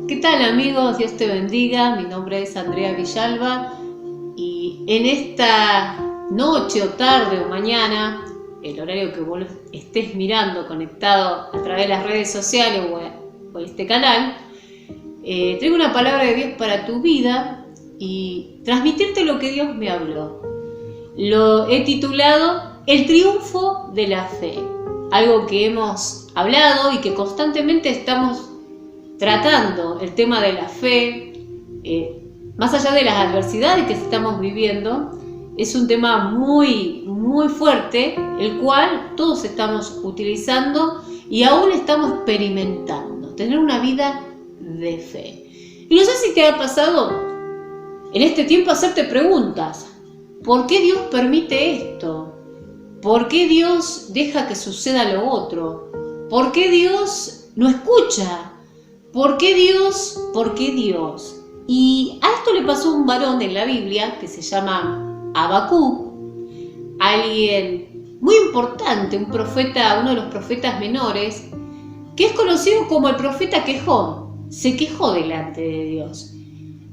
¿Qué tal, amigos? Dios te bendiga. Mi nombre es Andrea Villalba y en esta noche o tarde o mañana, el horario que vos estés mirando conectado a través de las redes sociales o este canal, traigo una palabra de Dios para tu vida y transmitirte lo que Dios me habló. Lo he titulado El triunfo de la fe, algo que hemos hablado y que constantemente estamos tratando, el tema de la fe, más allá de las adversidades que estamos viviendo. Es un tema muy fuerte, el cual todos estamos utilizando y aún estamos experimentando, tener una vida de fe. Y no sé si te ha pasado en este tiempo hacerte preguntas. ¿Por qué Dios permite esto? ¿Por qué Dios deja que suceda lo otro? ¿Por qué Dios no escucha? ¿Por qué Dios? ¿Por qué Dios? Y a esto le pasó a un varón en la Biblia que se llama Habacuc, alguien muy importante, un profeta, uno de los profetas menores, que es conocido como el profeta quejón. Se quejó delante de Dios.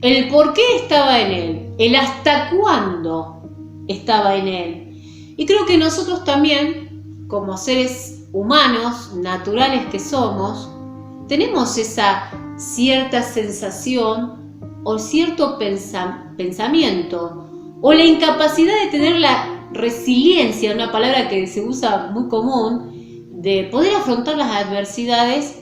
El por qué estaba en él, el hasta cuándo estaba en él. Y creo que nosotros también, como seres humanos, naturales que somos, tenemos esa cierta sensación o cierto pensamiento o la incapacidad de tener la resiliencia, una palabra que se usa muy común, de poder afrontar las adversidades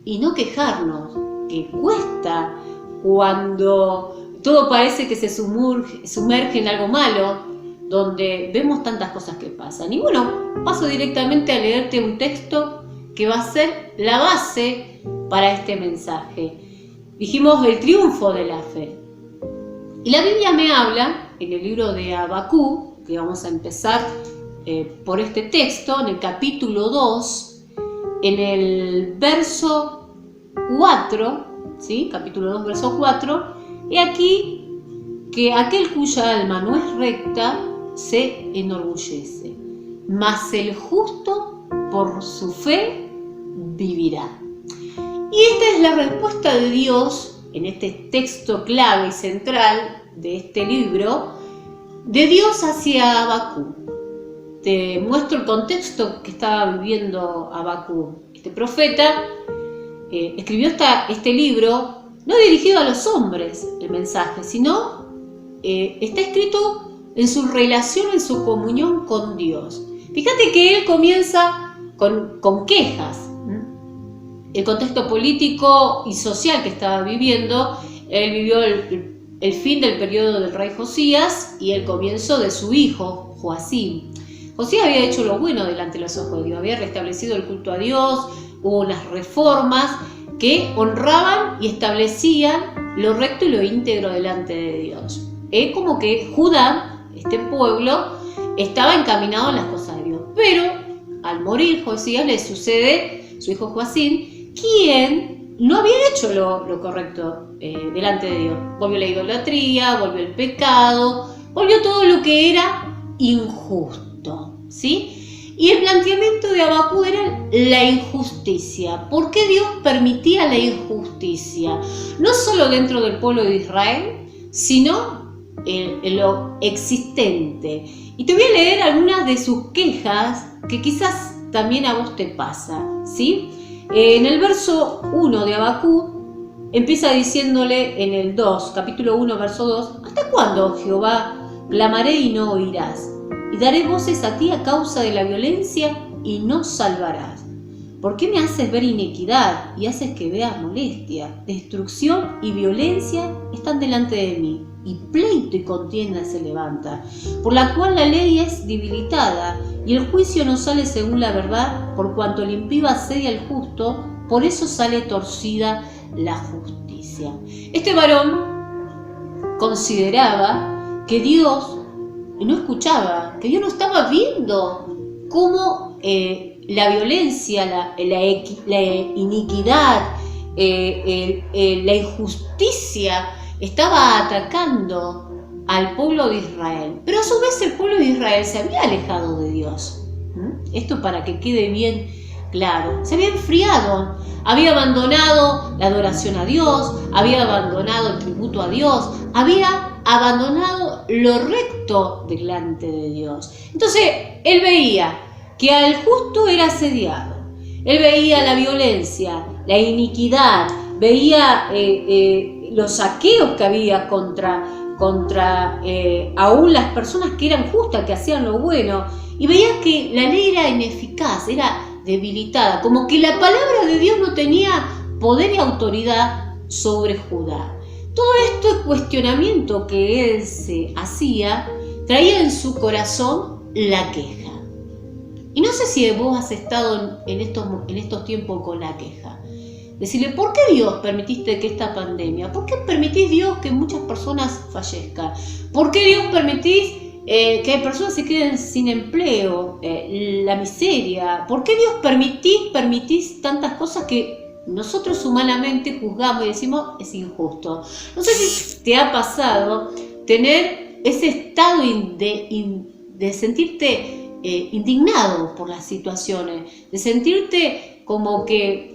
y no quejarnos, que cuesta cuando todo parece que se sumerge en algo malo, donde vemos tantas cosas que pasan. Y bueno, paso directamente a leerte un texto que va a ser la base para este mensaje. Dijimos el triunfo de la fe. Y la Biblia me habla, en el libro de Habacuc, que vamos a empezar por este texto, en el capítulo 2, en el verso 4, ¿sí? Capítulo 2, verso 4, y aquí que aquel cuya alma no es recta se enorgullece, mas el justo por su fe vivirá. Y esta es la respuesta de Dios en este texto clave y central de este libro, de Dios hacia Habacuc. Te muestro el contexto que estaba viviendo Habacuc. Este profeta escribió este libro no dirigido a los hombres, el mensaje, sino está escrito en su relación, en su comunión con Dios. Fíjate que él comienza con quejas. El contexto político y social que estaba viviendo, él vivió el fin del periodo del rey Josías y el comienzo de su hijo, Joacim. Josías había hecho lo bueno delante de los ojos de Dios, había restablecido el culto a Dios, hubo unas reformas que honraban y establecían lo recto y lo íntegro delante de Dios. Es como que Judá, este pueblo, estaba encaminado a las cosas de Dios. Pero al morir Josías le sucede su hijo Joacim, quien no había hecho lo correcto delante de Dios. Volvió la idolatría, volvió el pecado, volvió todo lo que era injusto, ¿sí? Y el planteamiento de Habacuc era la injusticia. ¿Por qué Dios permitía la injusticia? No solo dentro del pueblo de Israel, sino en lo existente. Y te voy a leer algunas de sus quejas que quizás también a vos te pasa, ¿sí? En el verso 1 de Habacuc empieza diciéndole en el 2, capítulo 1, verso 2, ¿hasta cuándo, Jehová, clamaré y no oirás? Y daré voces a ti a causa de la violencia y no salvarás. ¿Por qué me haces ver iniquidad y haces que veas molestia? Destrucción y violencia están delante de mí, y pleito y contienda se levanta, por la cual la ley es debilitada, y el juicio no sale según la verdad, por cuanto el impío asedia al justo, por eso sale torcida la justicia. Este varón consideraba que Dios no escuchaba, que Dios no estaba viendo cómo la violencia, la iniquidad, la injusticia estaba atacando al pueblo de Israel. Pero a su vez el pueblo de Israel se había alejado de Dios. Esto para que quede bien claro, se había enfriado, había abandonado la adoración a Dios, había abandonado el tributo a Dios, había abandonado lo recto delante de Dios. Entonces, él veía que al justo era asediado, él veía la violencia, la iniquidad, veía los saqueos que había contra aún las personas que eran justas, que hacían lo bueno, y veía que la ley era ineficaz, era debilitada, como que la palabra de Dios no tenía poder y autoridad sobre Judá. Todo este cuestionamiento que él se hacía traía en su corazón la queja. Y no sé si vos has estado en estos tiempos con la queja. Decirle, ¿por qué Dios permitiste que esta pandemia? ¿Por qué permitís, Dios, que muchas personas fallezcan? ¿Por qué Dios permitís que personas se queden sin empleo? La miseria. ¿Por qué Dios permitís tantas cosas que nosotros humanamente juzgamos y decimos es injusto? No sé si te ha pasado tener ese estado de sentirte indignado por las situaciones, de sentirte como que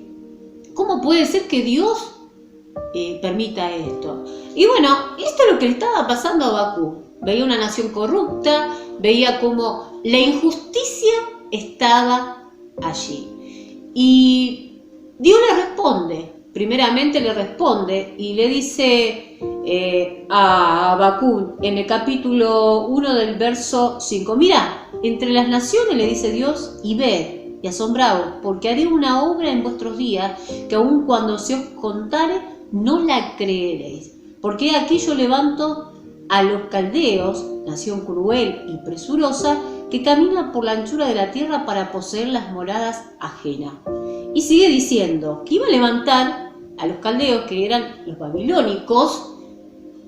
¿cómo puede ser que Dios permita esto? Y bueno, esto es lo que le estaba pasando a Habacuc. Veía una nación corrupta, veía cómo la injusticia estaba allí. Y Dios le responde, primeramente le responde y le dice a Habacuc en el capítulo 1 del verso 5, mira, entre las naciones le dice Dios, y ved, y asombraos, porque haré una obra en vuestros días, que aun cuando se os contare, no la creeréis. Porque aquí yo levanto a los caldeos, nación cruel y presurosa, que camina por la anchura de la tierra para poseer las moradas ajenas. Y sigue diciendo que iba a levantar a los caldeos, que eran los babilónicos,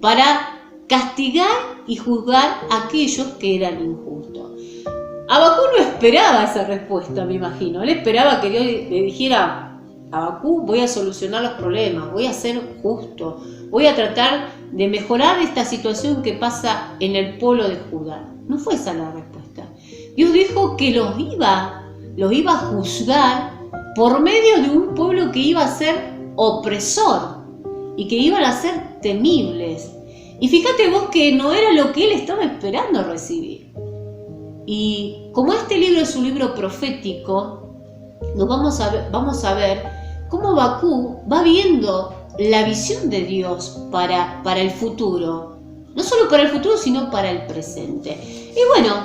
para castigar y juzgar a aquellos que eran injustos. Habacuc no esperaba esa respuesta, me imagino. Él esperaba que Dios le dijera, Habacuc, voy a solucionar los problemas, voy a ser justo, voy a tratar de mejorar esta situación que pasa en el pueblo de Judá. No fue esa la respuesta. Dios dijo que los iba a juzgar por medio de un pueblo que iba a ser opresor y que iban a ser temibles. Y fíjate vos que no era lo que él estaba esperando recibir. Y como este libro es un libro profético, vamos a ver cómo Habacuc va viendo la visión de Dios para el futuro. No solo para el futuro, sino para el presente. Y bueno,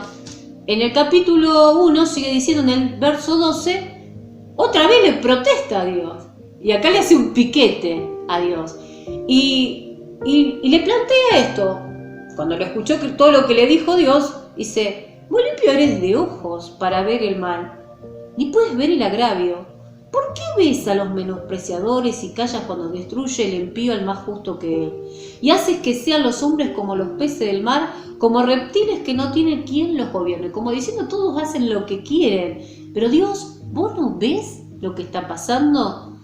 en el capítulo 1 sigue diciendo en el verso 12, otra vez le protesta a Dios. Y acá le hace un piquete a Dios. Y le plantea esto. Cuando lo escuchó que todo lo que le dijo Dios, dice, muy limpio eres de ojos para ver el mal, ni puedes ver el agravio. ¿Por qué ves a los menospreciadores y callas cuando destruye el impío al más justo que él? Y haces que sean los hombres como los peces del mar, como reptiles que no tienen quien los gobierne. Como diciendo, todos hacen lo que quieren. Pero Dios, ¿vos no ves lo que está pasando?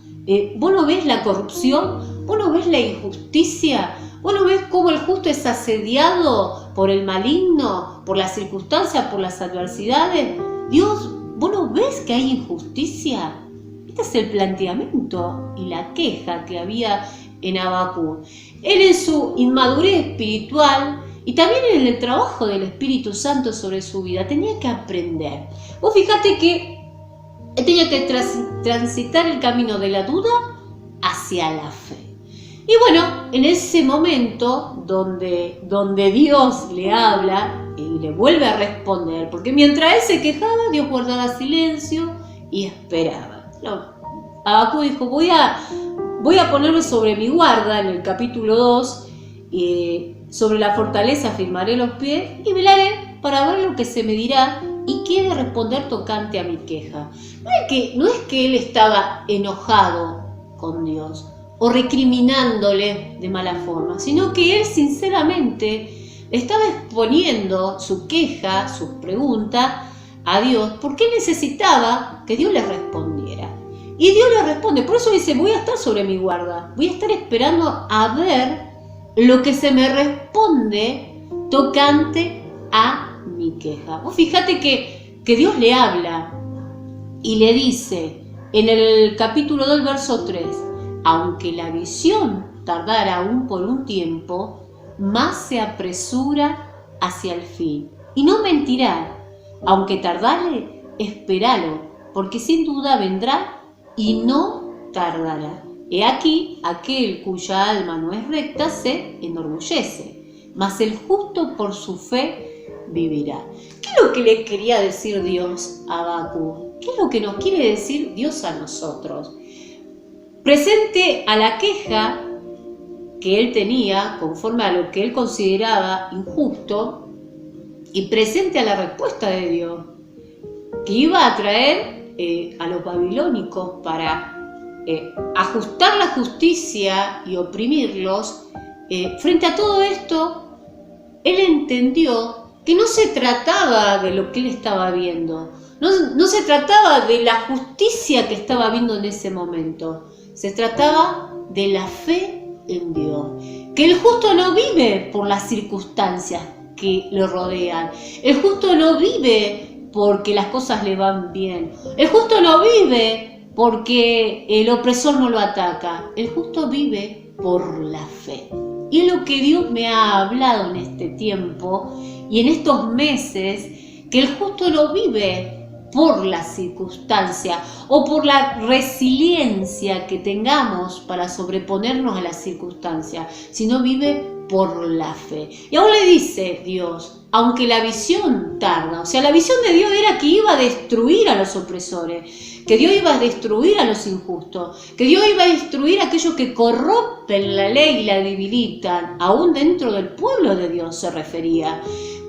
¿Vos no ves la corrupción? ¿Vos no ves la injusticia? ¿Vos no ves cómo el justo es asediado por el maligno, por las circunstancias, por las adversidades? Dios, ¿vos no ves que hay injusticia? Este es el planteamiento y la queja que había en Habacuc. Él en su inmadurez espiritual y también en el trabajo del Espíritu Santo sobre su vida tenía que aprender. Vos fíjate que él tenía que transitar el camino de la duda hacia la fe. Y bueno, en ese momento donde Dios le habla y le vuelve a responder, porque mientras él se quejaba, Dios guardaba silencio y esperaba. No, Habacuc dijo, voy a ponerme sobre mi guarda en el capítulo 2, sobre la fortaleza firmaré los pies y velaré para ver lo que se me dirá y qué he de responder tocante a mi queja. No es que él estaba enojado con Dios o recriminándole de mala forma, sino que él sinceramente estaba exponiendo su queja, sus preguntas a Dios, porque él necesitaba que Dios le respondiera. Y Dios le responde, por eso dice, voy a estar sobre mi guarda, voy a estar esperando a ver lo que se me responde tocante a mi queja. Vos fíjate que Dios le habla y le dice, en el capítulo 2, verso 3, aunque la visión tardara aún por un tiempo, más se apresura hacia el fin. Y no mentirá, aunque tardare, espéralo, porque sin duda vendrá y no tardará. He aquí, aquel cuya alma no es recta se enorgullece, mas el justo por su fe vivirá. ¿Qué es lo que le quería decir Dios a Habacuc? ¿Qué es lo que nos quiere decir Dios a nosotros? Presente a la queja que él tenía, conforme a lo que él consideraba injusto, y presente a la respuesta de Dios, que iba a traer a los babilónicos para ajustar la justicia y oprimirlos. Frente a todo esto, él entendió que no se trataba de lo que él estaba viendo, no se trataba de la justicia que estaba viendo en ese momento, se trataba de la fe en Dios, que el justo no vive por las circunstancias que lo rodean, el justo no vive porque las cosas le van bien, el justo no vive porque el opresor no lo ataca, el justo vive por la fe. Y es lo que Dios me ha hablado en este tiempo y en estos meses, que el justo no vive por la circunstancia o por la resiliencia que tengamos para sobreponernos a las circunstancias, sino vive por la fe. Y aún le dice Dios, aunque la visión tarda, o sea, la visión de Dios era que iba a destruir a los opresores, que Dios iba a destruir a los injustos, que Dios iba a destruir a aquellos que corrompen la ley y la debilitan, aún dentro del pueblo de Dios se refería,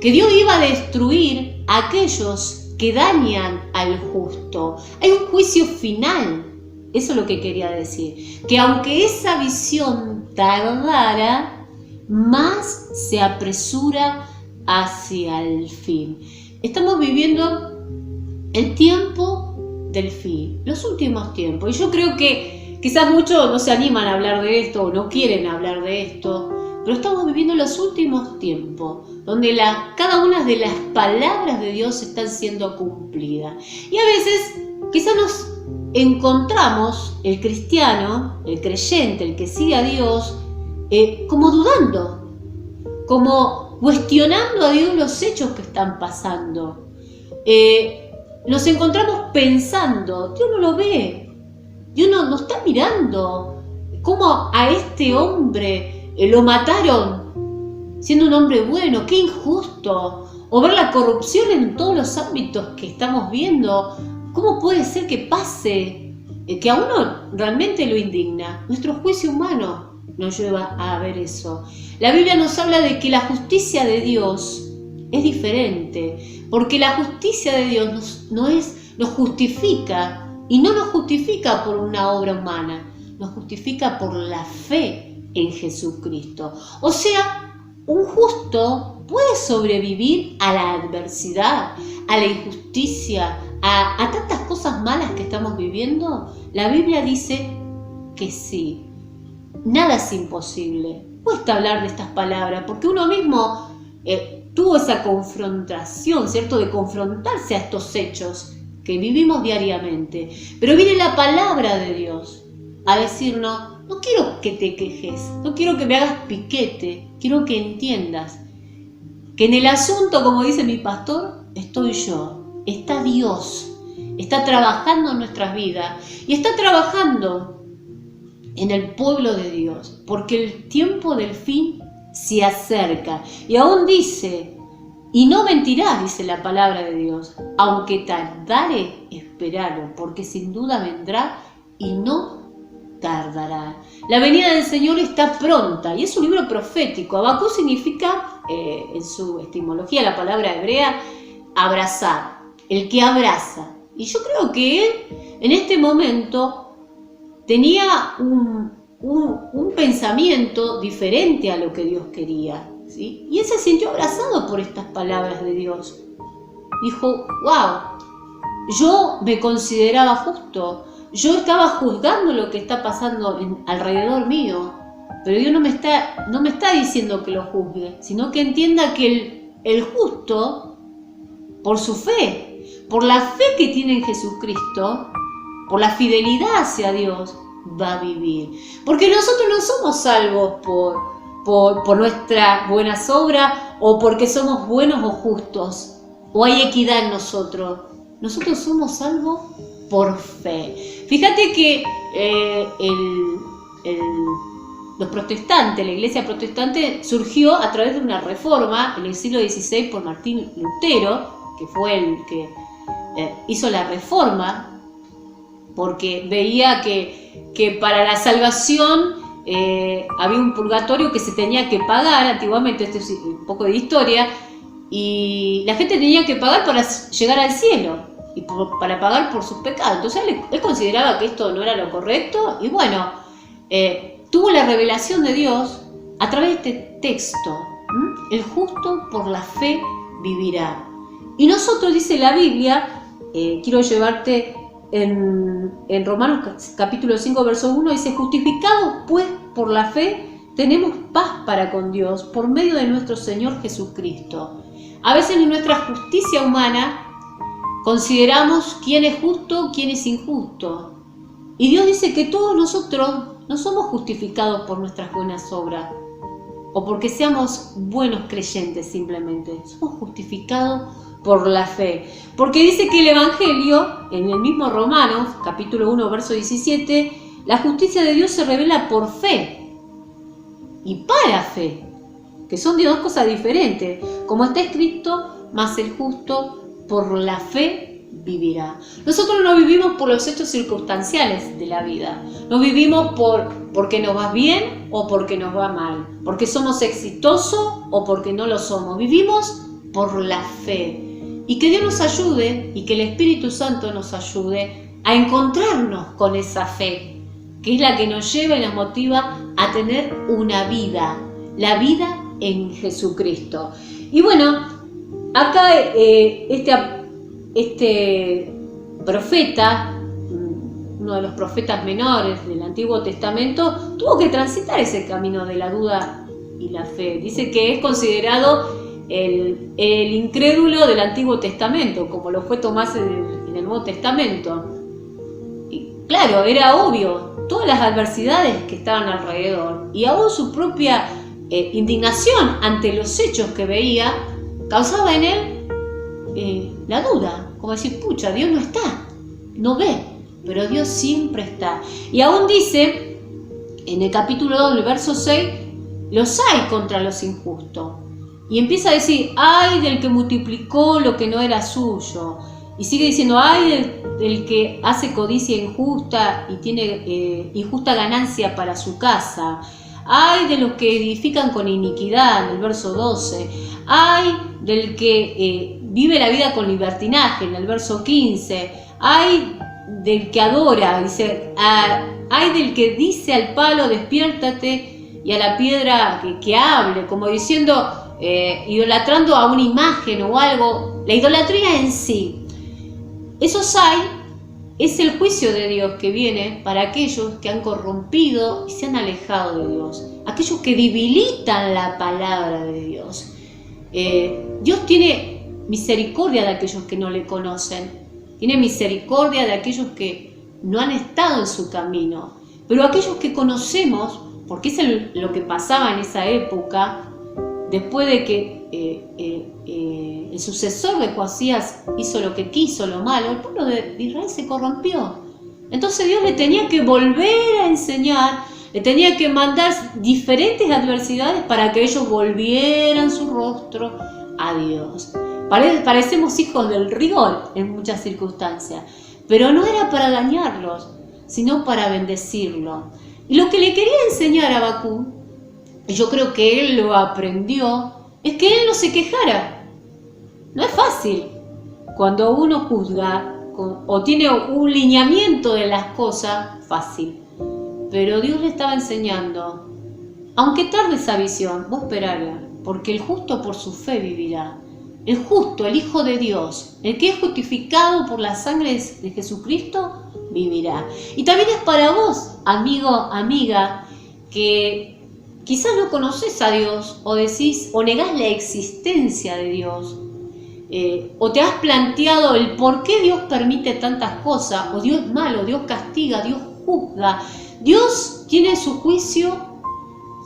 que Dios iba a destruir a aquellos que dañan al justo. Hay un juicio final, eso es lo que quería decir, que aunque esa visión tardara, más se apresura hacia el fin. Estamos viviendo el tiempo del fin, los últimos tiempos, y yo creo que quizás muchos no se animan a hablar de esto o no quieren hablar de esto, pero estamos viviendo los últimos tiempos, donde cada una de las palabras de Dios están siendo cumplidas. Y a veces quizás nos encontramos, el cristiano, el creyente, el que sigue a Dios, como dudando, como cuestionando a Dios los hechos que están pasando. Nos encontramos pensando, Dios no lo ve, Dios no está mirando, cómo a este hombre lo mataron siendo un hombre bueno, qué injusto, o ver la corrupción en todos los ámbitos que estamos viendo. ¿Cómo puede ser que pase? Que a uno realmente lo indigna. Nuestro juicio humano nos lleva a ver eso. La Biblia nos habla de que la justicia de Dios es diferente, porque la justicia de Dios nos justifica, y no nos justifica por una obra humana, nos justifica por la fe en Jesucristo. O sea, un justo puede sobrevivir a la adversidad, a la injusticia, a tantas cosas malas que estamos viviendo. La Biblia dice que sí, nada es imposible. Cuesta hablar de estas palabras porque uno mismo tuvo esa confrontación, ¿cierto? De confrontarse a estos hechos que vivimos diariamente. Pero viene la palabra de Dios a decirnos, no quiero que te quejes, no quiero que me hagas piquete, quiero que entiendas que en el asunto, como dice mi pastor, estoy yo, está Dios, está trabajando en nuestras vidas y está trabajando en el pueblo de Dios, porque el tiempo del fin se acerca. Y aún dice, y no mentirás, dice la palabra de Dios, aunque tardare, esperalo, porque sin duda vendrá y no tardará. La venida del Señor está pronta, y es un libro profético. Habacuc significa, en su etimología, la palabra hebrea, abrazar, el que abraza. Y yo creo que él, en este momento, tenía un pensamiento diferente a lo que Dios quería, ¿sí? Y él se sintió abrazado por estas palabras de Dios. Dijo, wow, yo me consideraba justo, yo estaba juzgando lo que está pasando alrededor mío, pero Dios no me está diciendo que lo juzgue, sino que entienda que el justo, por su fe, por la fe que tiene en Jesucristo, por la fidelidad hacia Dios, va a vivir. Porque nosotros no somos salvos por nuestras buenas obras o porque somos buenos o justos, o hay equidad en nosotros. Nosotros somos salvos por fe. Fíjate que los protestantes, la iglesia protestante surgió a través de una reforma en el siglo XVI por Martín Lutero, que fue el que hizo la reforma, porque veía que para la salvación había un purgatorio que se tenía que pagar antiguamente. Esto es un poco de historia, y la gente tenía que pagar para llegar al cielo y para pagar por sus pecados. Entonces él consideraba que esto no era lo correcto, y bueno, tuvo la revelación de Dios a través de este texto: el justo por la fe vivirá. Y nosotros, dice la Biblia, quiero llevarte en Romanos capítulo 5 verso 1, dice: justificados pues por la fe tenemos paz para con Dios por medio de nuestro Señor Jesucristo. A veces en nuestra justicia humana consideramos quién es justo, quién es injusto, y Dios dice que todos nosotros no somos justificados por nuestras buenas obras o porque seamos buenos creyentes, simplemente somos justificados por la fe, porque dice que el Evangelio, en el mismo Romanos, capítulo 1, verso 17, la justicia de Dios se revela por fe y para fe, que son de dos cosas diferentes. Como está escrito: mas el justo por la fe vivirá. Nosotros no vivimos por los hechos circunstanciales de la vida, no vivimos porque nos va bien o porque nos va mal, porque somos exitosos o porque no lo somos. Vivimos por la fe. Y que Dios nos ayude, y que el Espíritu Santo nos ayude a encontrarnos con esa fe, que es la que nos lleva y nos motiva a tener una vida, la vida en Jesucristo. Y bueno, acá este profeta, uno de los profetas menores del Antiguo Testamento, tuvo que transitar ese camino de la duda y la fe. Dice que es considerado el incrédulo del Antiguo Testamento, como lo fue Tomás en el Nuevo Testamento. Y claro, era obvio todas las adversidades que estaban alrededor, y aún su propia indignación ante los hechos que veía causaba en él la duda, como decir: pucha, Dios no está, no ve, pero Dios siempre está. Y aún dice en el capítulo 2, el verso 6, los hay contra los injustos. Y empieza a decir: ay del que multiplicó lo que no era suyo. Y sigue diciendo: ay del que hace codicia injusta y tiene injusta ganancia para su casa. Ay de los que edifican con iniquidad, en el verso 12. Ay del que vive la vida con libertinaje, en el verso 15. Ay del que adora, dice: ay del que dice al palo, despiértate, y a la piedra que hable, como diciendo, idolatrando a una imagen o algo. La idolatría en sí, esos hay, es el juicio de Dios que viene para aquellos que han corrompido y se han alejado de Dios, aquellos que debilitan la palabra de Dios. Dios tiene misericordia de aquellos que no le conocen, tiene misericordia de aquellos que no han estado en su camino, pero aquellos que conocemos, porque es lo que pasaba en esa época, después de que el sucesor de Josías hizo lo que quiso, lo malo, el pueblo de Israel se corrompió. Entonces Dios le tenía que volver a enseñar, le tenía que mandar diferentes adversidades para que ellos volvieran su rostro a Dios. Parecemos hijos del rigor en muchas circunstancias, pero no era para dañarlos, sino para bendecirlos. Y lo que le quería enseñar a Habacuc, y yo creo que él lo aprendió, es que él no se quejara. No es fácil cuando uno juzga o tiene un lineamiento de las cosas, fácil. Pero Dios le estaba enseñando: aunque tarde esa visión, vos esperala, porque el justo por su fe vivirá. El justo, el Hijo de Dios, el que es justificado por la sangre de Jesucristo, vivirá. Y también es para vos, amigo, amiga, que quizás no conoces a Dios o decís o negás la existencia de Dios. o te has planteado el por qué Dios permite tantas cosas, o Dios es malo, Dios castiga, Dios juzga. Dios tiene su juicio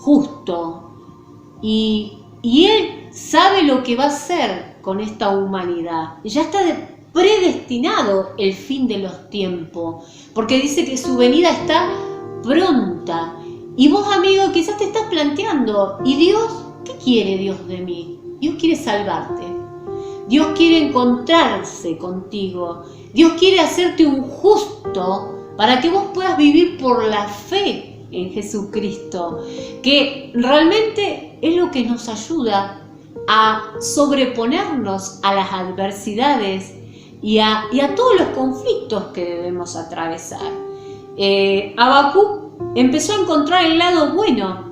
justo y Él sabe lo que va a hacer con esta humanidad. Ya está predestinado el fin de los tiempos, porque dice que su venida está pronta. Y vos, amigo, quizás te estás planteando, ¿y Dios? ¿Qué quiere Dios de mí? Dios quiere salvarte. Dios quiere encontrarse contigo. Dios quiere hacerte un justo para que vos puedas vivir por la fe en Jesucristo, que realmente es lo que nos ayuda a sobreponernos a las adversidades y a todos los conflictos que debemos atravesar. Habacuc empezó a encontrar el lado bueno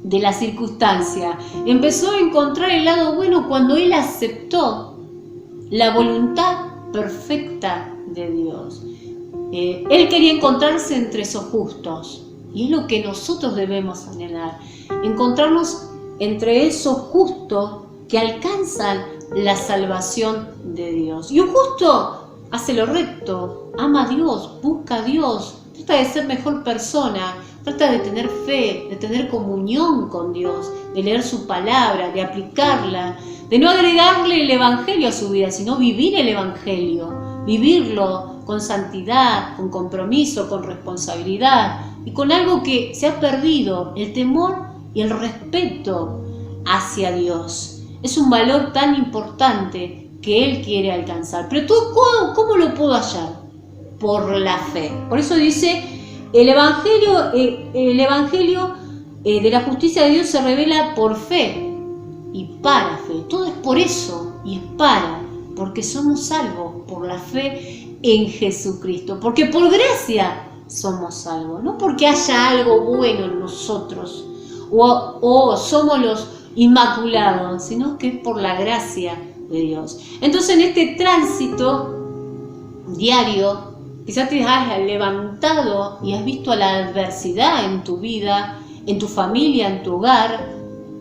de la circunstancia, empezó a encontrar el lado bueno cuando él aceptó la voluntad perfecta de Dios. Él quería encontrarse entre esos justos, y es lo que nosotros debemos anhelar, encontrarnos entre esos justos que alcanzan la salvación de Dios. Y un justo hace lo recto, ama a Dios, busca a Dios, trata de ser mejor persona, trata de tener fe, de tener comunión con Dios, de leer su palabra, de aplicarla, de no agregarle el evangelio a su vida, sino vivir el evangelio, vivirlo con santidad, con compromiso, con responsabilidad y con algo que se ha perdido, el temor y el respeto hacia Dios. Es un valor tan importante que Él quiere alcanzar. Pero ¿cómo lo puedo hallar? Por la fe. Por eso dice, el evangelio de la justicia de Dios se revela por fe y para fe. Todo es por eso y es porque somos salvos por la fe en Jesucristo. Porque por gracia somos salvos, no porque haya algo bueno en nosotros o somos los inmaculados, sino que es por la gracia de Dios. Entonces, en este tránsito diario, quizás te has levantado y has visto la adversidad en tu vida, en tu familia, en tu hogar,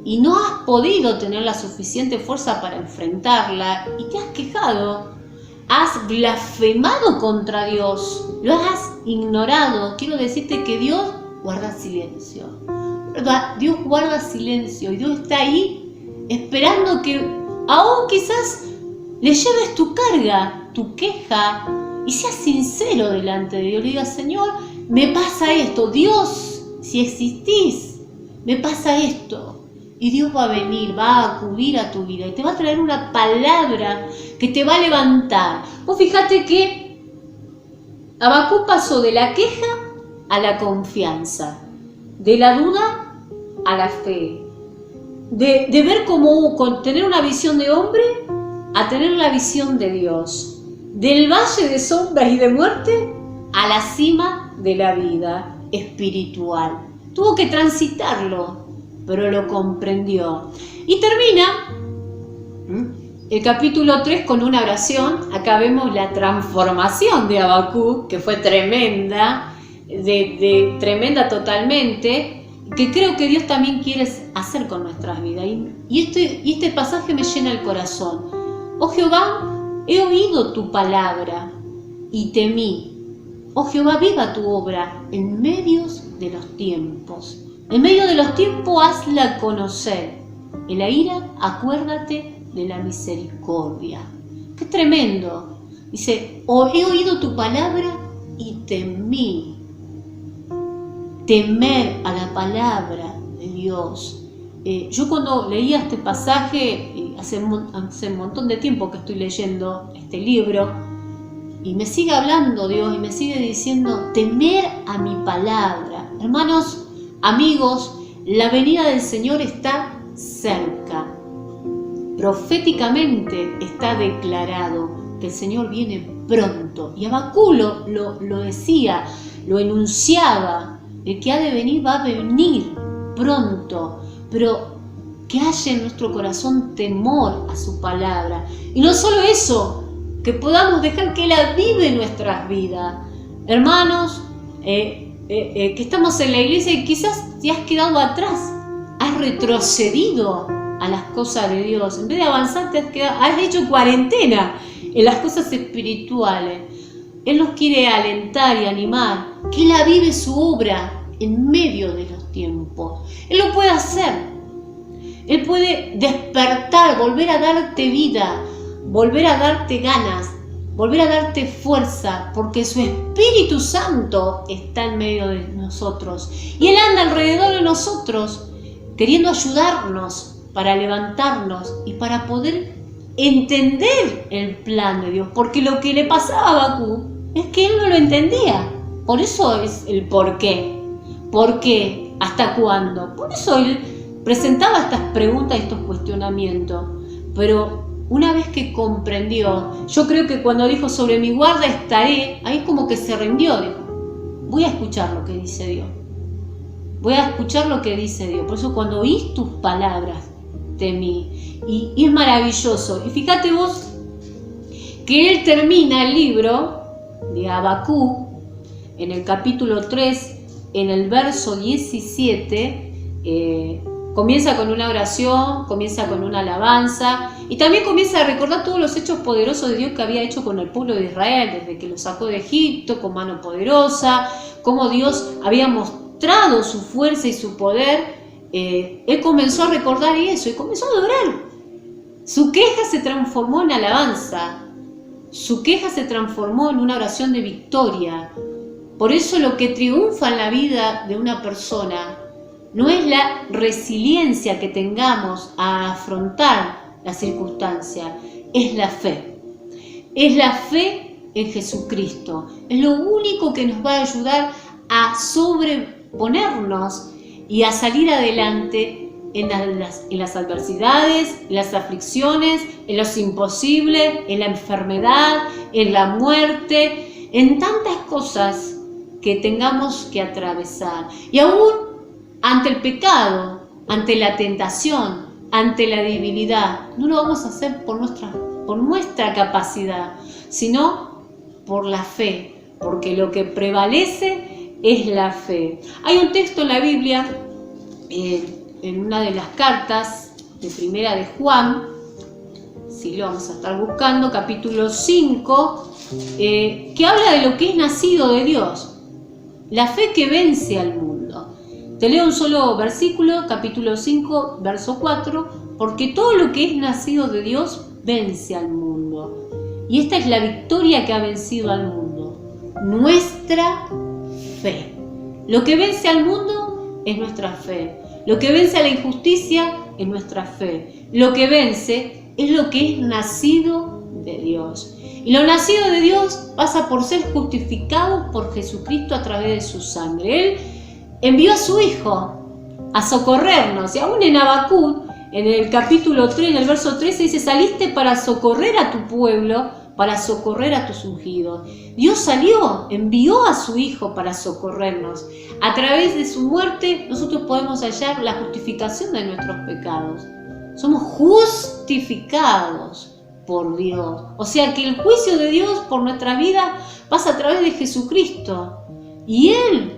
y no has podido tener la suficiente fuerza para enfrentarla y te has quejado, has blasfemado contra Dios, lo has ignorado. Quiero decirte que Dios guarda silencio. ¿Verdad? Dios guarda silencio y Dios está ahí esperando que aún quizás le lleves tu carga, tu queja, y seas sincero delante de Dios. Le digas, Señor, me pasa esto. Dios, si existís, me pasa esto. Y Dios va a venir, va a acudir a tu vida y te va a traer una palabra que te va a levantar. Vos fíjate que Habacuc pasó de la queja a la confianza, de la duda a la fe, de ver con tener una visión de hombre a tener la visión de Dios, del valle de sombras y de muerte a la cima de la vida espiritual. Tuvo que transitarlo, pero lo comprendió. Y termina el capítulo 3 con una oración. Acá vemos la transformación de Habacuc, que fue tremenda, tremenda totalmente, que creo que Dios también quiere hacer con nuestras vidas. Y este pasaje me llena el corazón. Oh Jehová, he oído tu palabra y temí. Oh Jehová, viva tu obra en medio de los tiempos. En medio de los tiempos hazla conocer. En la ira acuérdate de la misericordia. ¡Qué tremendo! Dice, he oído tu palabra y temí. Temer a la palabra de Dios. Yo cuando leía este pasaje, hace un montón de tiempo que estoy leyendo este libro, y me sigue hablando Dios y me sigue diciendo, temer a mi palabra. Hermanos, amigos, la venida del Señor está cerca. Proféticamente está declarado que el Señor viene pronto. Y Habacuc lo decía, lo enunciaba. El que ha de venir va a venir pronto. Pero que haya en nuestro corazón temor a su palabra. Y no solo eso, que podamos dejar que Él avive nuestras vidas. Hermanos, que estamos en la iglesia y quizás te has quedado atrás, has retrocedido a las cosas de Dios. En vez de avanzar, has hecho cuarentena en las cosas espirituales. Él nos quiere alentar y animar, que Él avive su obra en medio de los tiempos. Él lo puede hacer. Él puede despertar, volver a darte vida, volver a darte ganas, volver a darte fuerza, porque su Espíritu Santo está en medio de nosotros. Y Él anda alrededor de nosotros, queriendo ayudarnos para levantarnos y para poder entender el plan de Dios. Porque lo que le pasaba a Habacuc es que él no lo entendía. Por eso es el por qué. ¿Por qué? ¿Hasta cuándo? Por eso él presentaba estas preguntas y estos cuestionamientos. Pero una vez que comprendió, yo creo que cuando dijo sobre mi guarda estaré, ahí como que se rindió, dijo, voy a escuchar lo que dice Dios. Voy a escuchar lo que dice Dios. Por eso cuando oís tus palabras, temí. Y es maravilloso. Y fíjate vos que él termina el libro de Habacuc en el capítulo 3, en el verso 17, comienza con una oración, comienza con una alabanza y también comienza a recordar todos los hechos poderosos de Dios que había hecho con el pueblo de Israel, desde que lo sacó de Egipto con mano poderosa, cómo Dios había mostrado su fuerza y su poder. Él comenzó a recordar eso y comenzó a adorar. Su queja se transformó en alabanza, su queja se transformó en una oración de victoria. Por eso lo que triunfa en la vida de una persona no es la resiliencia que tengamos a afrontar la circunstancia, es la fe. Es la fe en Jesucristo. Es lo único que nos va a ayudar a sobreponernos y a salir adelante en las adversidades, en las aflicciones, en los imposibles, en la enfermedad, en la muerte, en tantas cosas que tengamos que atravesar. Y aún ante el pecado, ante la tentación, ante la debilidad, no lo vamos a hacer por nuestra capacidad, sino por la fe, porque lo que prevalece es la fe. Hay un texto en la Biblia, en una de las cartas de Primera de Juan, si lo vamos a estar buscando, capítulo 5, que habla de lo que es nacido de Dios, la fe que vence al mundo. Te leo un solo versículo, capítulo 5, verso 4, porque todo lo que es nacido de Dios vence al mundo. Y esta es la victoria que ha vencido al mundo, nuestra fe. Lo que vence al mundo es nuestra fe. Lo que vence a la injusticia es nuestra fe. Lo que vence es lo que es nacido de Dios. Y lo nacido de Dios pasa por ser justificado por Jesucristo a través de su sangre. Él envió a su Hijo a socorrernos. Y aún en Habacuc, en el capítulo 3, en el verso 13, dice, saliste para socorrer a tu pueblo, para socorrer a tus ungidos. Dios salió, envió a su Hijo para socorrernos. A través de su muerte nosotros podemos hallar la justificación de nuestros pecados. Somos justificados por Dios. O sea que el juicio de Dios por nuestra vida pasa a través de Jesucristo. Y Él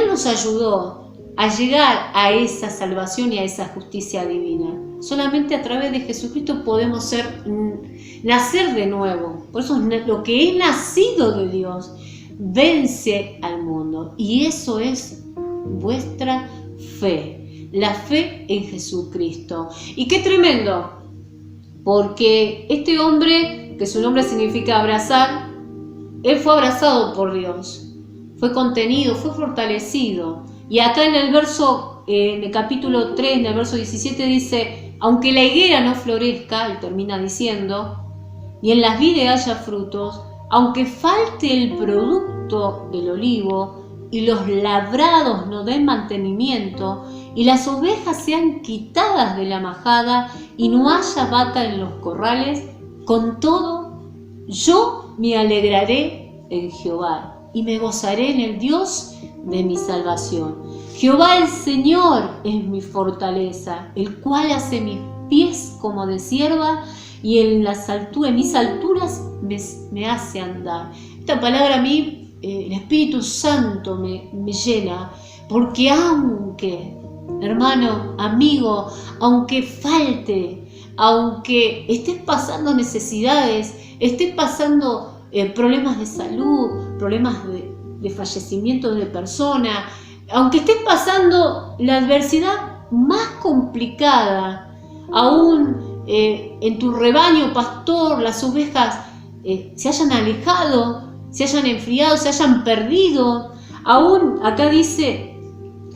nos ayudó a llegar a esa salvación y a esa justicia divina. Solamente a través de Jesucristo podemos nacer de nuevo. Por eso lo que es nacido de Dios vence al mundo. Y eso es vuestra fe. La fe en Jesucristo. Y qué tremendo. Porque este hombre, que su nombre significa abrazar, él fue abrazado por Dios. Fue contenido, fue fortalecido. Y acá en el capítulo 3, en el verso 17 dice, aunque la higuera no florezca, él termina diciendo, y en las vides haya frutos, aunque falte el producto del olivo y los labrados no den mantenimiento y las ovejas sean quitadas de la majada y no haya vaca en los corrales, con todo yo me alegraré en Jehová y me gozaré en el Dios de mi salvación. Jehová el Señor es mi fortaleza, el cual hace mis pies como de cierva y en mis alturas me hace andar. Esta palabra a mí, el Espíritu Santo me llena, porque aunque hermano, amigo, aunque falte, aunque estés pasando necesidades, estés pasando problemas de salud, problemas de fallecimiento de persona, aunque estés pasando la adversidad más complicada, aún en tu rebaño, pastor, las ovejas se hayan alejado, se hayan enfriado, se hayan perdido, aún acá dice,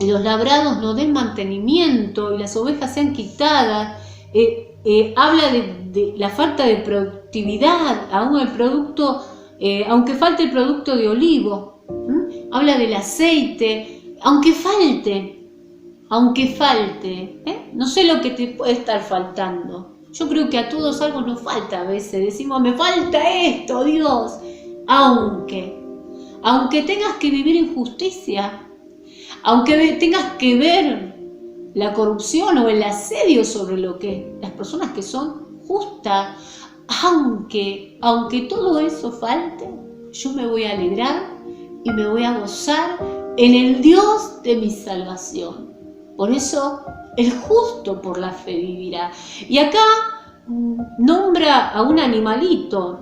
los labrados no den mantenimiento y las ovejas sean quitadas, habla de la falta de productividad, aún el producto, aunque falte el producto de olivo, habla del aceite, aunque falte, no sé lo que te puede estar faltando. Yo creo que a todos algo nos falta a veces, decimos, me falta esto, Dios, aunque tengas que vivir injusticia, aunque tengas que ver la corrupción o el asedio sobre lo que las personas que son justas, aunque todo eso falte, yo me voy a alegrar y me voy a gozar en el Dios de mi salvación. Por eso el justo por la fe vivirá. Y acá nombra a un animalito,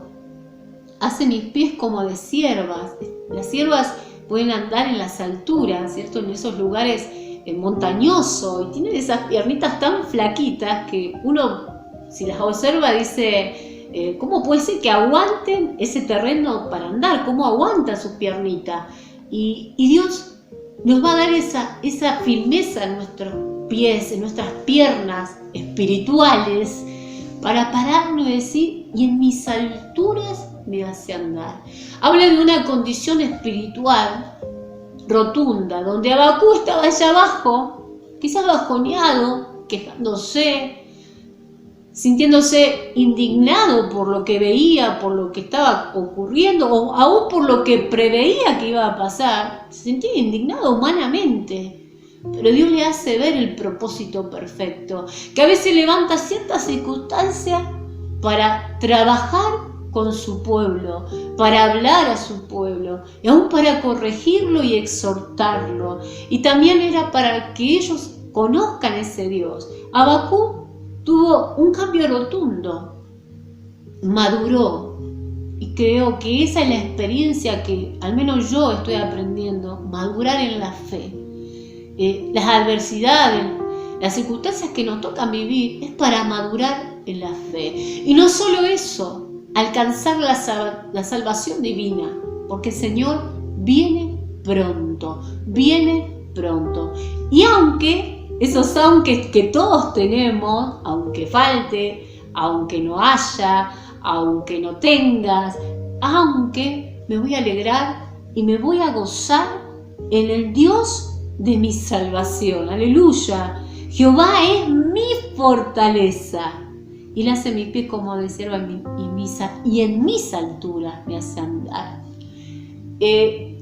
hace mis pies como de ciervas. Las ciervas pueden andar en las alturas, ¿cierto? En esos lugares montañosos, y tienen esas piernitas tan flaquitas que uno, si las observa, dice, ¿cómo puede ser que aguanten ese terreno para andar? ¿Cómo aguanta sus piernitas? Y Dios nos va a dar esa firmeza en nuestros pies, en nuestras piernas espirituales, para pararnos y decir, y en mis alturas me hace andar. Habla de una condición espiritual rotunda, donde Abacú estaba allá abajo, quizás bajoneado, quejándose, sintiéndose indignado por lo que veía, por lo que estaba ocurriendo, o aún por lo que preveía que iba a pasar. Se sentía indignado humanamente, pero Dios le hace ver el propósito perfecto, que a veces levanta ciertas circunstancias para trabajar con su pueblo, para hablar a su pueblo, y aún para corregirlo y exhortarlo. Y también era para que ellos conozcan ese Dios. Abacú tuvo un cambio rotundo, maduró, y creo que esa es la experiencia que al menos yo estoy aprendiendo, madurar en la fe. Las adversidades, las circunstancias que nos tocan vivir es para madurar en la fe. Y no solo eso, alcanzar la salvación divina, porque el Señor viene pronto, y aunque esos aunque que todos tenemos, aunque falte, aunque no haya, aunque no tengas, aunque me voy a alegrar y me voy a gozar en el Dios de mi salvación. Aleluya. Jehová es mi fortaleza y Él hace mis pies como de cierva y en mis alturas me hace andar.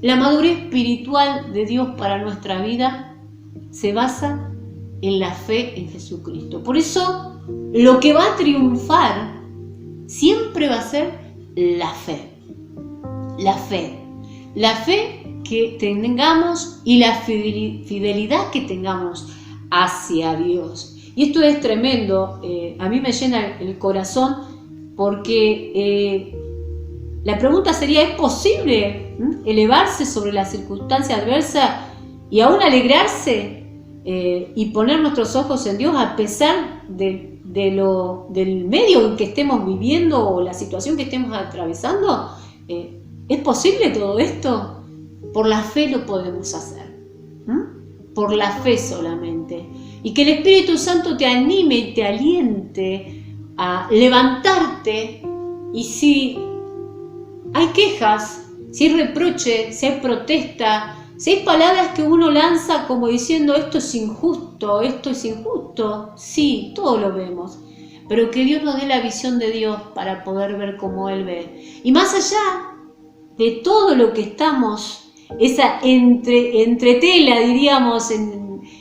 La madurez espiritual de Dios para nuestra vida se basa en la fe en Jesucristo. Por eso lo que va a triunfar siempre va a ser la fe. La fe que tengamos y la fidelidad que tengamos hacia Dios. Y esto es tremendo, a mí me llena el corazón, porque la pregunta sería, ¿es posible elevarse sobre la circunstancia adversa y aún alegrarse y poner nuestros ojos en Dios a pesar del medio en que estemos viviendo o la situación que estemos atravesando? ¿Es posible todo esto? Por la fe lo podemos hacer, por la fe solamente. Y que el Espíritu Santo te anime y te aliente a levantarte. Y si hay quejas, si hay reproche, si hay protesta, si hay palabras que uno lanza como diciendo esto es injusto, sí, todo lo vemos. Pero que Dios nos dé la visión de Dios para poder ver como Él ve. Y más allá de todo lo que estamos, esa entretela, diríamos,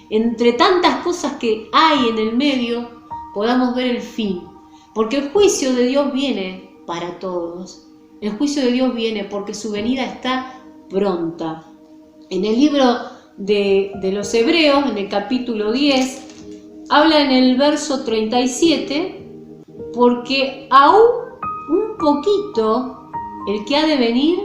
entre tantas cosas que hay en el medio, podamos ver el fin. Porque el juicio de Dios viene para todos. El juicio de Dios viene porque su venida está pronta. En el libro de los Hebreos, en el capítulo 10, habla en el verso 37, porque aún un poquito el que ha de venir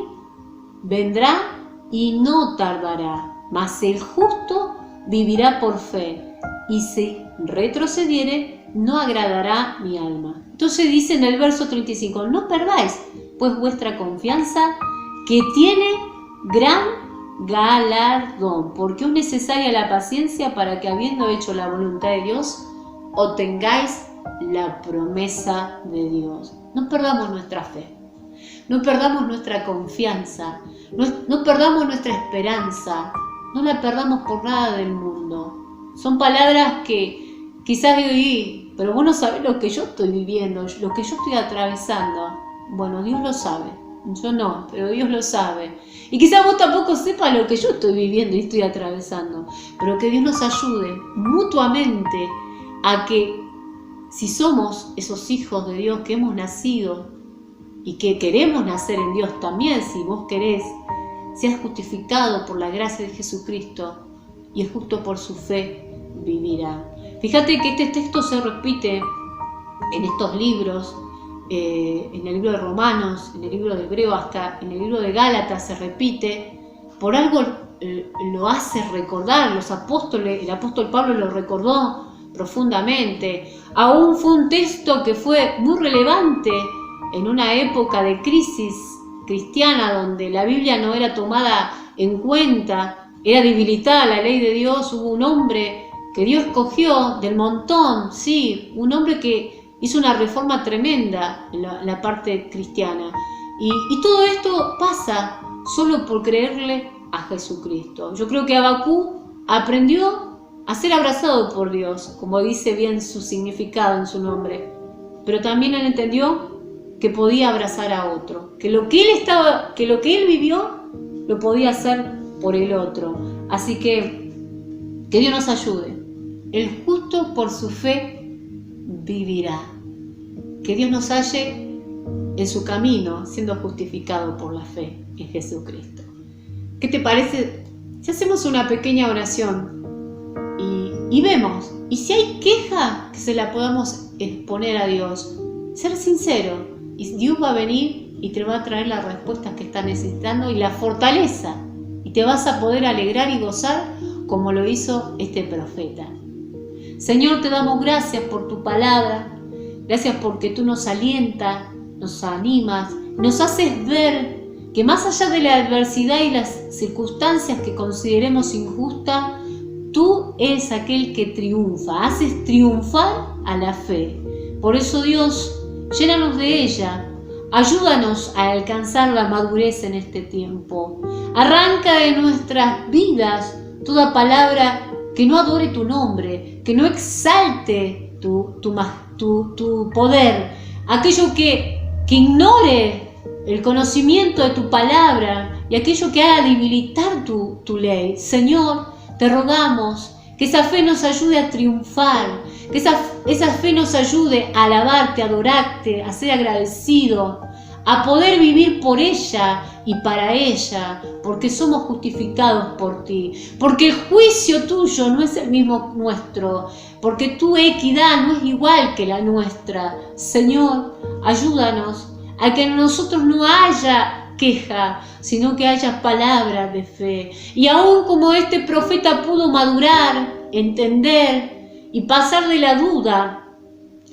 vendrá y no tardará, mas el justo vivirá por fe, y si retrocediere, no agradará mi alma. Entonces dice en el verso 35, no perdáis pues vuestra confianza, que tiene gran galardón, porque es necesaria la paciencia para que, habiendo hecho la voluntad de Dios, obtengáis la promesa de Dios. No perdamos nuestra fe, no perdamos nuestra confianza, no perdamos nuestra esperanza, no la perdamos por nada del mundo. Son palabras que quizás digo, pero vos no sabés lo que yo estoy viviendo, lo que yo estoy atravesando. Bueno, Dios lo sabe, yo no, pero Dios lo sabe. Y quizás vos tampoco sepas lo que yo estoy viviendo y estoy atravesando, pero que Dios nos ayude mutuamente a que, si somos esos hijos de Dios que hemos nacido y que queremos nacer en Dios también, si vos querés, seas justificado por la gracia de Jesucristo, y el justo por su fe vivirá. Fíjate que este texto se repite en estos libros, en el libro de Romanos, en el libro de Hebreos, hasta en el libro de Gálatas se repite. Por algo lo hace recordar, los apóstoles, el apóstol Pablo lo recordó profundamente. Aún fue un texto que fue muy relevante en una época de crisis cristiana donde la Biblia no era tomada en cuenta, era debilitada la ley de Dios. Hubo un hombre que Dios escogió del montón, sí, un hombre que hizo una reforma tremenda en la parte cristiana. Y todo esto pasa solo por creerle a Jesucristo. Yo creo que Habacuc aprendió a ser abrazado por Dios, como dice bien su significado en su nombre, pero también él entendió que podía abrazar a otro, que lo que él vivió lo podía hacer por el otro. Así que Dios nos ayude. El justo por su fe vivirá. Que Dios nos halle en su camino, siendo justificado por la fe en Jesucristo. ¿Qué te parece si hacemos una pequeña oración y vemos? Y si hay queja, que se la podamos exponer a Dios. Ser sincero. Y Dios va a venir y te va a traer las respuestas que estás necesitando y la fortaleza. Y te vas a poder alegrar y gozar como lo hizo este profeta. Señor, te damos gracias por tu palabra. Gracias porque tú nos alientas, nos animas, nos haces ver que más allá de la adversidad y las circunstancias que consideremos injustas, tú eres aquel que triunfa, haces triunfar a la fe. Por eso, Dios, llénanos de ella, ayúdanos a alcanzar la madurez en este tiempo. Arranca de nuestras vidas toda palabra que no adore tu nombre, que no exalte tu poder, aquello que ignore el conocimiento de tu palabra y aquello que haga debilitar tu ley. Señor, te rogamos que esa fe nos ayude a triunfar, que esa fe nos ayude a alabarte, a adorarte, a ser agradecido, a poder vivir por ella y para ella, porque somos justificados por ti, porque el juicio tuyo no es el mismo nuestro, porque tu equidad no es igual que la nuestra. Señor, ayúdanos a que en nosotros no haya queja, sino que haya palabras de fe. Y aún como este profeta pudo madurar, entender y pasar de la duda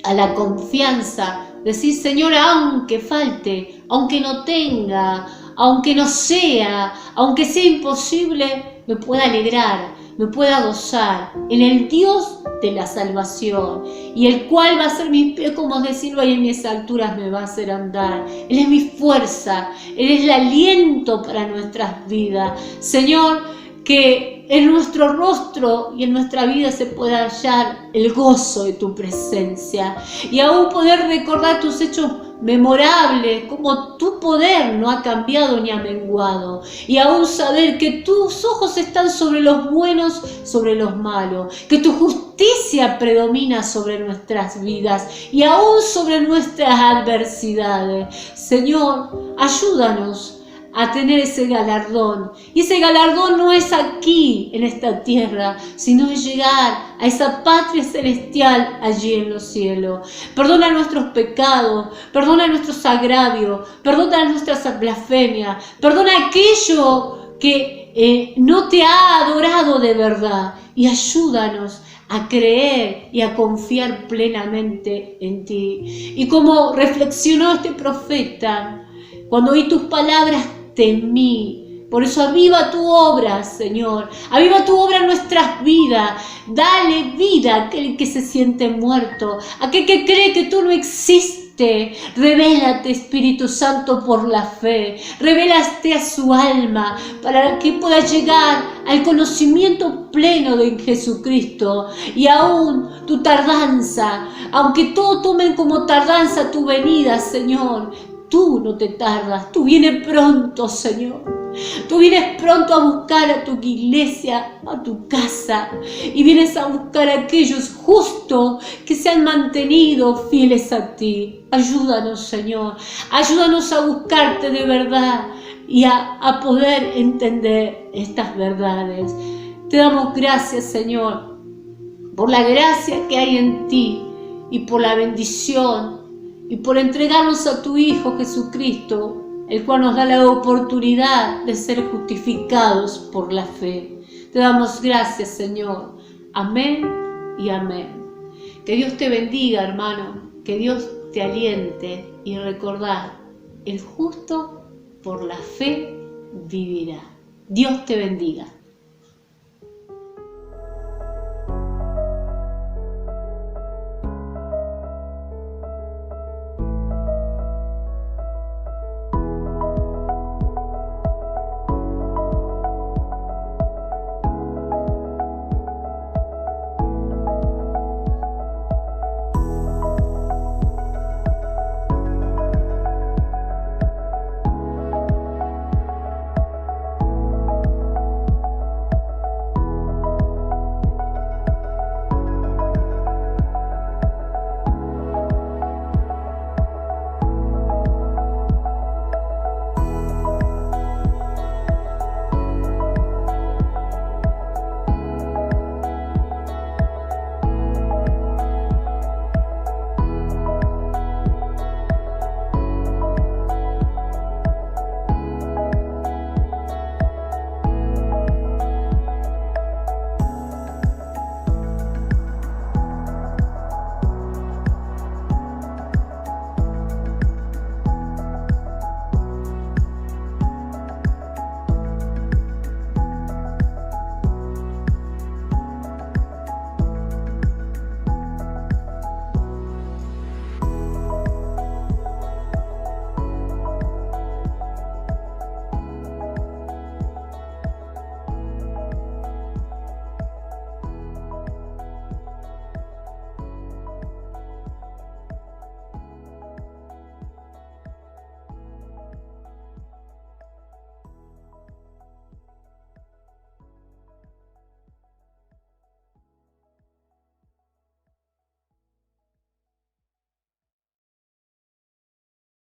a la confianza, decir, Señor, aunque falte, aunque no tenga, aunque no sea, aunque sea imposible, me pueda alegrar, me pueda gozar en el Dios de la salvación, y el cual va a ser mis pies como de silva y en mis alturas me va a hacer andar. Él es mi fuerza, Él es el aliento para nuestras vidas. Señor, que en nuestro rostro y en nuestra vida se pueda hallar el gozo de tu presencia y aún poder recordar tus hechos memorables, como tu poder no ha cambiado ni ha menguado, y aún saber que tus ojos están sobre los buenos, sobre los malos, que tu justicia predomina sobre nuestras vidas y aún sobre nuestras adversidades. Señor, ayúdanos a tener ese galardón. Y ese galardón no es aquí, en esta tierra, sino es llegar a esa patria celestial allí en los cielos. Perdona nuestros pecados, perdona nuestros agravios, perdona nuestras blasfemias, perdona aquello que no te ha adorado de verdad y ayúdanos a creer y a confiar plenamente en ti. Y como reflexionó este profeta, cuando oí tus palabras temí. Por eso aviva tu obra, Señor. Aviva tu obra en nuestras vidas. Dale vida a aquel que se siente muerto, a aquel que cree que tú no existes. Revélate, Espíritu Santo, por la fe. Revélate a su alma para que pueda llegar al conocimiento pleno de Jesucristo. Y aún tu tardanza, aunque todos tomen como tardanza tu venida, Señor, tú no te tardas, tú vienes pronto, Señor. Tú vienes pronto a buscar a tu iglesia, a tu casa, y vienes a buscar a aquellos justos que se han mantenido fieles a ti. Ayúdanos, Señor, ayúdanos a buscarte de verdad y a poder entender estas verdades. Te damos gracias, Señor, por la gracia que hay en ti y por la bendición y por entregarnos a tu Hijo Jesucristo, el cual nos da la oportunidad de ser justificados por la fe. Te damos gracias, Señor. Amén y amén. Que Dios te bendiga, hermano. Que Dios te aliente y recordad, el justo por la fe vivirá. Dios te bendiga.